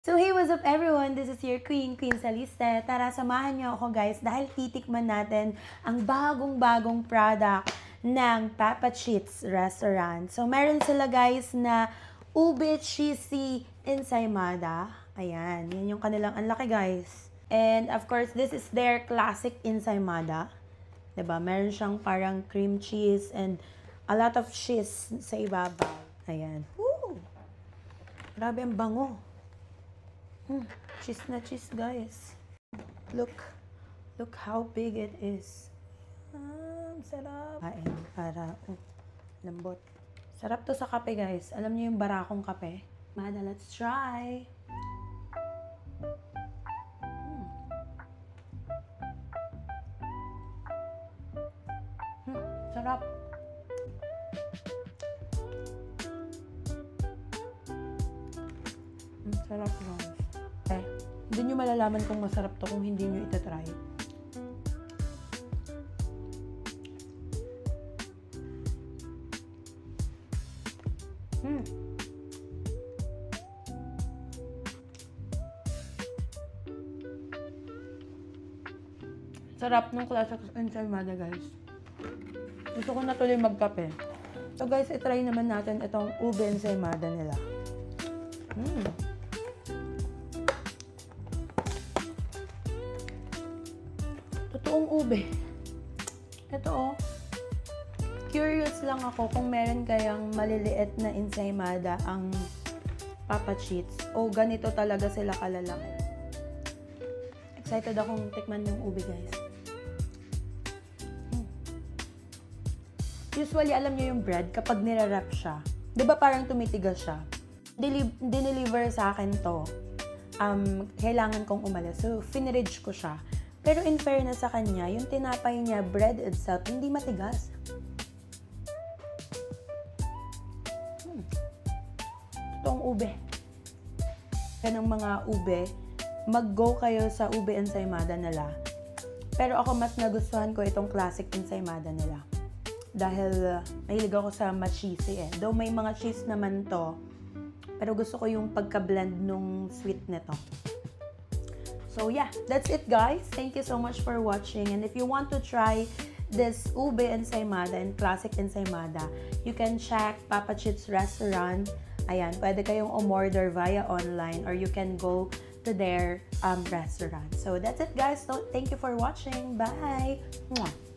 So hey, what's up everyone? This is your Queen Saliste. Tara, samahan niyo ako guys dahil titikman natin ang bagong-bagong product ng Papa Cheats Restaurant. So meron sila guys na ube cheesy ensaymada. Ayan, yan yung kanilang, ang laki guys. And of course, this is their classic ensaymada. Diba? Meron siyang parang cream cheese and a lot of cheese sa ibabaw. Ayan. Woo! Grabe ang bango. Cheese na cheese, guys. Look how big it is. Sarap. Kain para lambot. Sarap to sa kape, guys. Alam niyo yung barakong kape? Mada, let's try. Sarap. Sarap guys. Hindi nyo malalaman kung masarap to kung hindi nyo itatry. Sarap ng classic ensaymada guys. Gusto ko na tuloy magkape. So guys, itry naman natin itong ube ensaymada nila. Totoong ube. Ito oh. Curious lang ako kung meron kayang maliliit na ensaymada ang Papa Cheats. O ganito talaga sila kalalaki. Excited akong tikman yung ube guys. Usually, alam niyo yung bread, kapag nirarap siya, di ba parang tumitigas siya? Dineliver sa akin to. Kailangan kong umalis. So, finridge ko siya. Pero in fairness sa kanya, yung tinapay niya, bread itself, hindi matigas. Totoong ube. Yan ang mga ube. Mag-go kayo sa ube ensaymada nila. Pero ako mas nagustuhan ko itong classic ensaymada nila. Dahil mahilig ako sa ma-cheesy eh. Though may mga cheese naman to, pero gusto ko yung pagka-blend nung sweet nito. So yeah, that's it guys. Thank you so much for watching. And if you want to try this ube ensaymada and classic ensaymada, you can check Papa Cheats Restaurant. Ayan, pwede kayong umorder via online or you can go to their restaurant. So that's it guys. So thank you for watching. Bye! Mwah!